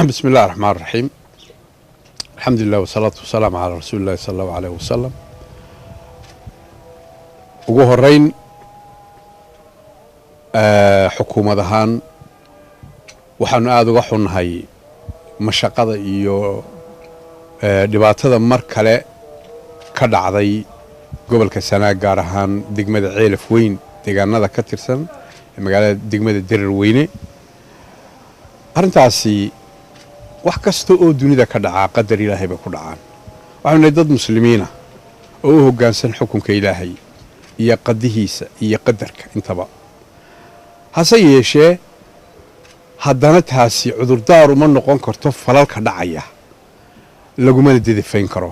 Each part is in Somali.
بسم الله الرحمن الرحيم. الحمد لله والصلاة والسلام على رسول الله صلى الله عليه وسلم. ugu horeyn xukuumadahan waxaan aad uga xunnahay mashaqada iyo dhibaatada mar kale ka dhacday gobolka Sanaag gaar ahaan degmada Ceelaf Weyn deegaanada ka tirsan magaalada degmada Daraweyne. arintaasi wax kasta oo dunida ka dhaca qadar Ilaahay ba ku dhacaan. waxaanu dad muslimiin ah oo hoggaansan xukunka Ilaahay iyo qadihiisa iyo qadarka intaba. hase yeeshee haddana taasi cudurdaar uma noqon karto falalka dhacaya laguma didifayn karo.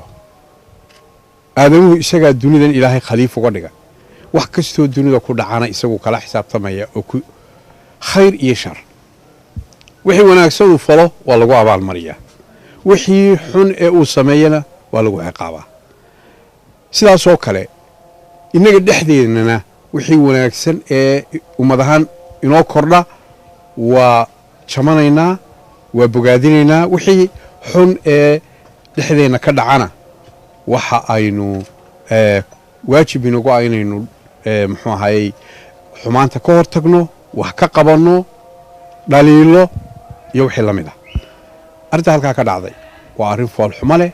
aadamuhu isagaa dunidan Ilaahay khaliif uga dhiga. wax kastoo dunida ku dhacana isagu kala xisaabtamaya oo ku khayr iyo shar. wixii wanaagsan uu falo waa lagu abaal mariyaa. wixii xun ee uu sameeyana waa lagu ciqaabaa. sidaas oo kale inaga dhexdeedana wixii wanaagsan ee ummadahan inoo kordha waa jamanaynaa waa bogaadinaynaa. wixii xun ee dhexdeena ka dhacana waxa aynu waajib inagu aynaynu muxuu ahaayey xumaanta ka hortagno wax ka qabanno dhaliilo iyo wixii la mid ah. arrinta halkaa ka dhacday waa arrin fool xumo leh.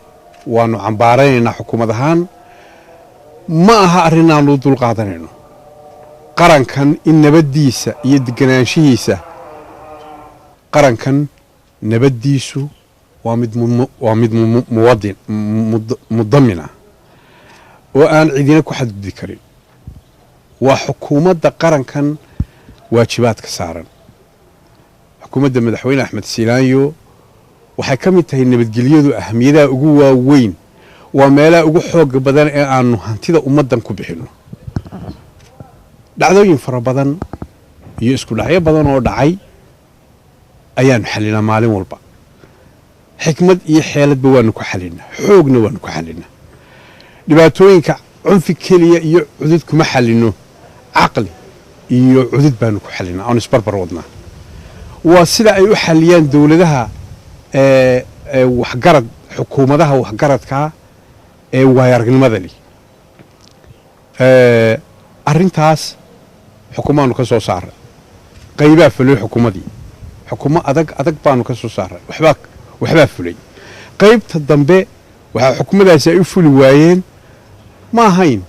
waanu cambaaraynaynaa xukuumad ahaan. ma aha arrin aanu dul qaadanayno qarankan in nabaddiisa iyo deganaanshihiisa. qarankan nabaddiisu waa mid mudamina oo aan cidina ku xadgudbi karin. waa xukuumadda qarankan waajibaadka saaran. xukuumadda madaxweyne Axmed Silaanyo waxay ka mid tahay nabadgelyadu ahamiyadaha ugu waaweyn. waa meelaha ugu xoog badan ee aanu hantida ummaddan ku bixinno. dhacdooyin fara badan iyo isku dhacyo badan oo dhacay ayaanu xallinaa maalin walba. xikmad iyo xeeladba waanu ku xallinaa. xoogna waanu ku xallinaa. dhibaatooyinka cunfi keliya iyo cudud kuma xallinno. caqli iyo cudud baanu ku xallinaa oon isbarbar wadnaa. waa sida ay u xalliyaan dowladaha waxgarad xukuumadaha waxgaradkaa ee waayaragnimada leh. arrintaas xukuumaanu ka soo saaray. qaybaa fulay xukuumadii. xukuumo adag baanu ka soo saaray. waxbaa fulay. qaybta dambe waxaa xukuumadaasi ay u fuli waayeen. ma ahayn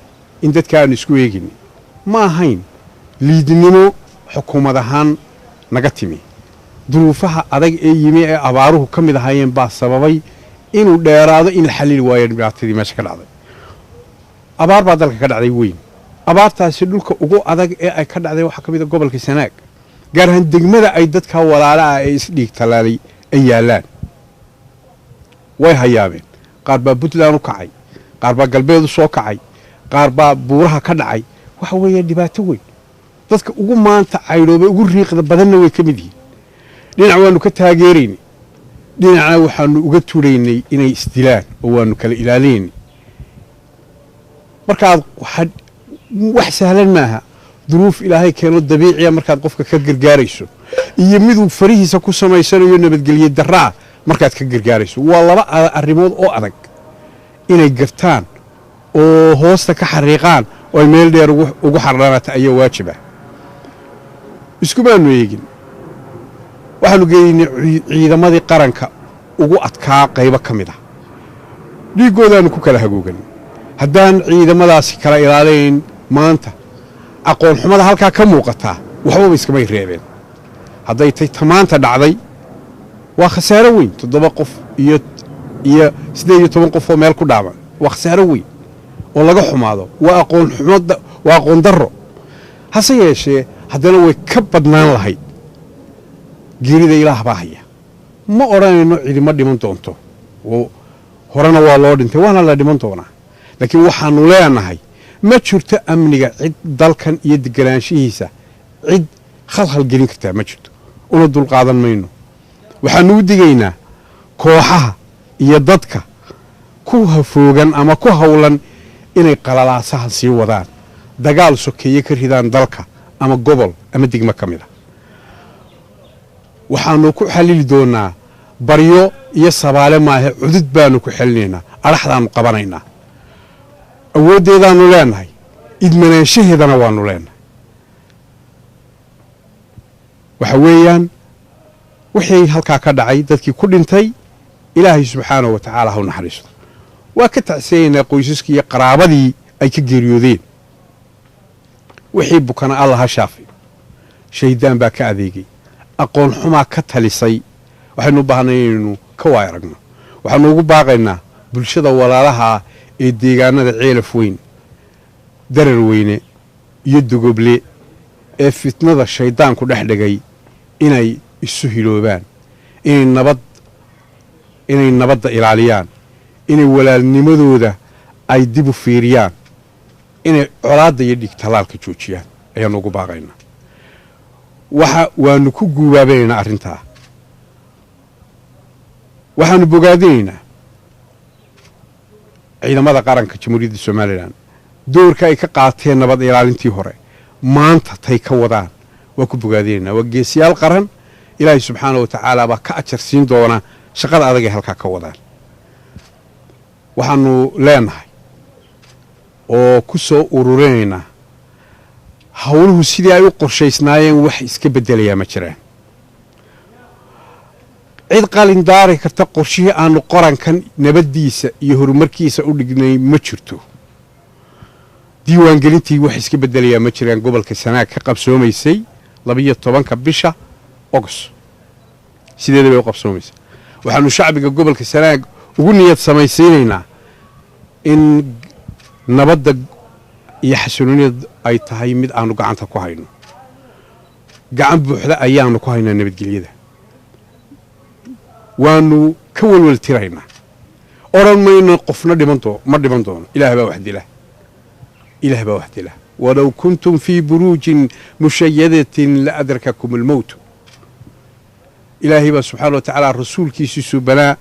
in dadka aanu isku eegin. ma ahayn liidnimo xukuumad ahaan naga timi. duruufaha adag ee yimi ee abaaruhu ka mid ahaayeen baa sababay inuu dheeraado in la xallili waayo dhibaatadii meesha ka dhacday. abaar baa dalka ka dhacday weyn. abaartaasi dhulka ugu adag ee ay ka dhacday waxaa ka mid a gobolka Sanaag gaar ahaan degmada ay dadka walaalaha ee isdhiig talaalay ay yaalaan. way hayaabeen. qaar baa Puntland u kacay. qaar baa galbeed u soo kacay. qaar baa buuraha ka dhacay. waxa weeye dhibaato weyn. dadka ugu maanta caydhoobay ugu riiqda badanna way ka mid yihiin. dhinac waanu ka taageeraynay. dhinacna waxaanu uga turaynay inay isdilaan oo waanu kala ilaalinaynay. markaad wax sahlan maaha. duruuf Ilaahay keeno dabiiciya markaad qofka ka gargaarayso iyo miduu farihiisa ku samaysanayo nabadgelyo darraa markaad ka gargaarayso. waa laba arrimood oo adag inay gartaan oo hoosta ka xariiqaan oo ay meel dheer ugu xardhanata ayaa waajiba. iskumaanu eegin. waxaanu geeynay ciidamadii qaranka ugu adkaa qaybo ka mid ah. dhiiggoodaanu ku kala hagoogan. haddaan ciidamadaasi kala ilaalayn maanta aqoon xumada halkaa ka muuqataa waxbaba iskamay reebeen. hadday tay tamaanta dhacday waa khasaaro weyn. 7 qof iyo 18 qof oo meel ku dhaaman waa khasaaro weyn oo laga xumaado. waa aqoon darro. hase yeeshee haddana way ka badnaan lahayd. geerida Ilaah baa haya. ma odhanayno cidima dhiman doonto. horena waa loo dhintay waana la dhiman doonaa. laakiin waxaanu leenahay ma jirto amniga cid dalkan iyo deganaanshihiisa cid khalkhal gelin kartaa ma jirto. una dulqaadan mayno. waxaanu u digaynaa kooxaha iyo dadka ku hafoogan ama ku hawlan inay qalalaasahan sii wadaan. dagaal sokeeye ka ridaan dalka ama gobol ama degmo ka mid ah. waxaanu ku xalili doonaa baryo iyo sabaale maahe cudud baanu ku xelinaynaa araxdaanu qabanaynaa awooddeedaanu leenahay idmanaanshaheedana waanu leenahay waxa weeyaan wixii halkaa ka dhacay dadkii ku dhintay ilaahay subxaanahu wa tacaala ha u naxariisto waa ka tacsiyaynaa qoysaskii iyo qaraabadii ay ka geeriyoodeen wixii bukana alla ha shaafi shaydaan baa ka adeegay aqoon xumaa ka talisay waxaynu u baahnay inaynu ka waay aragno waxaanu ugu baaqaynaa bulshada walaalaha ee deegaanada ceelaf weyn darar weyne iyo dogoble ee fitnada shaydaanku dhex dhigay inay isu hiloobaan inay nabadda ilaaliyaan inay walaalnimadooda ay dib u fiiriyaan inay colaadda iyo dhigtalaalka joojiyaan ayaanu ugu baaqaynaa waanu ku guubaabanaynaa arrintaa waxaanu bogaadinaynaa ciidamada qaranka jamhuuriyadda somalilan doorka ay ka qaateen nabad ilaalintii hore maanta tay ka wadaan waa ku bogaadinaynaa waa geesiyaal qaran ilaahay subxaana wa tacaala baa ka ajar siin doona shaqada adag ay halkaa ka wadaan waxaanu leenahay oo ku soo ururinaynaa hawluhu sidii ay u qorshaysnaayeen wax iska beddelayaa ma jiraan cid qalin daari karta qorshihii aanu qorankan nabaddiisa iyo horumarkiisa u dhignay ma jirto diiwaangelintii wax iska beddelayaa ma jiraan gobolka sanaag ka qabsoomaysay 12 bisha August sideeda bay u qabsoomaysay waxaanu shacbiga gobolka sanaag ugu niyad samaysiinaynaa in nabadda iyo xasiloonida ay tahay mid aanu gacanta ku hayno gacan buuxda ayaanu ku haynaa nabadgelyada waanu ka walwal tiraynaa oran mayno qofna ma dhiman doono ilaah baa wax dila walaw kuntum fii buruujin mushayadatin la adrakakum almowt ilaahay baa subxaana wa tacaala rasuulkiisii subanaa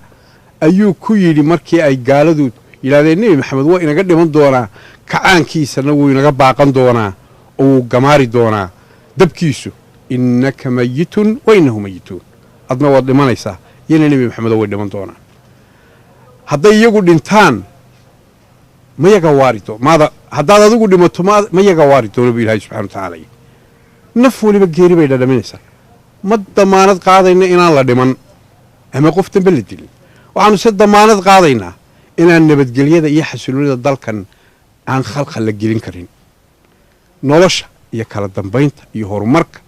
ayuu ku yidhi markii ay gaaladu yidhahdeen nebi maxamed waa inaga dhiman doonaa kacaankiisana wuu inaga baaqan doonaa oo wuu gamaari doonaa dabkiisu innaka mayitun wa innahu mayituun adna waad dhimanaysaa yana nebi maxamedoo way dhiman doonaan hadday iyagu dhintaan ma yaga waari haddaad adigu dhimato ma yaga waari doono buu ilaahay subxana wa tacaala naf weliba geeri bay dhadhaminaysaa ma damaanad qaadayna inaan la dhiman ama qof dambe la dilin waxaanu se damaanad qaadaynaa inaan nabadgelyada iyo xasiloonida dalkan aan khalkhal la gelin karin nolosha iyo kala dambaynta iyo horumarka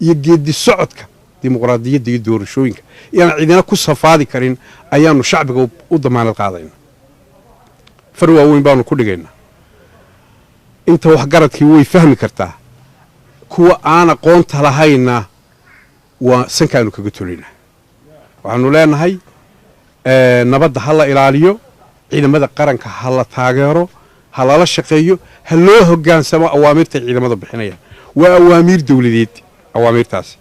iyo geedi socodka dimuqraadiyadda iyo doorashooyinka iyaan cidina ku safaadi karin ayaanu shacbiga u damaanad qaadaynaa far waaweyn baanu ku dhigaynaa inta waxgaradkii way fahmi kartaa kuwa aan aqoonta lahayna waa sankaanu kaga tolaynaa waxaanu leenahay nabadda ha la ilaaliyo ciidamada qaranka ha la taageero ha lala shaqeeyo ha loo hoggaansamo awaamirtay ciidamada bixinayaan waa awaamiir dawladeed awaamirtaasi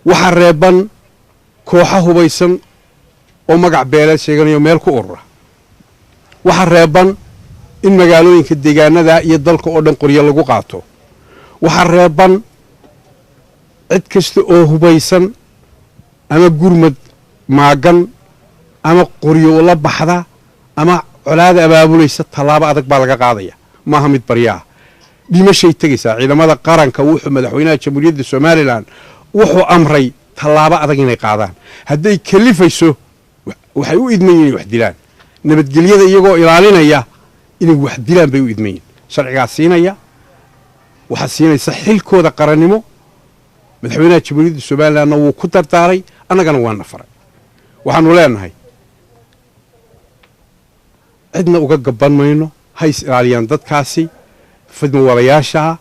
waxaa reeban kooxa hubaysan oo magac beeleed sheeganayo meel ku urura waxaa reeban in magaalooyinka deegaanada iyo dalka oo dhan qoryo lagu qaato waxaa reeban cid kasta oo hubaysan ama gurmad maagan ama qoryo la baxda ama colaada abaabulaysa tallaabo adag baa laga qaadaya maaha mid baryaa dhimashay tegaysaa ciidamada qaranka wuxuu madaxweynaha jamhuuriyadda somalilan wuxuu amray tallaabo adag inay qaadaan hadday kalifayso waxay u idmayin inay wax dilaan nabadgelyada iyagoo ilaalinaya inay wax dilaan bay u idmayin sharcigaa siinaya waxaa siinaysa xilkooda qarannimo madaxweynaha jamhuuriyadda somalilanna wuu ku dardaaray annagana waana faray waxaanu leenahay cidna uga gaban mayno hays ilaaliyaan dadkaasi fidmo walayaashaa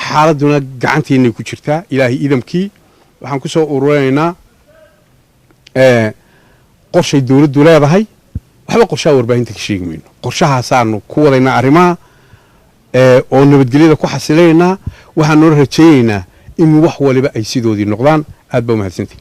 xaaladduna gacanteennay ku jirtaa ilaahay idamkii waxaan ku soo ururinaynaa qorshay dawladdu leedahay waxba qorshaha warbaahinta ka sheegi mayno qorshahaasaanu ku wadaynaa arrimaha oo nabadgelyada ku xasilaynaynaa waxaanuna rajaynaynaa in wax waliba ay sidoodii noqdaan aad baa umahadsantihin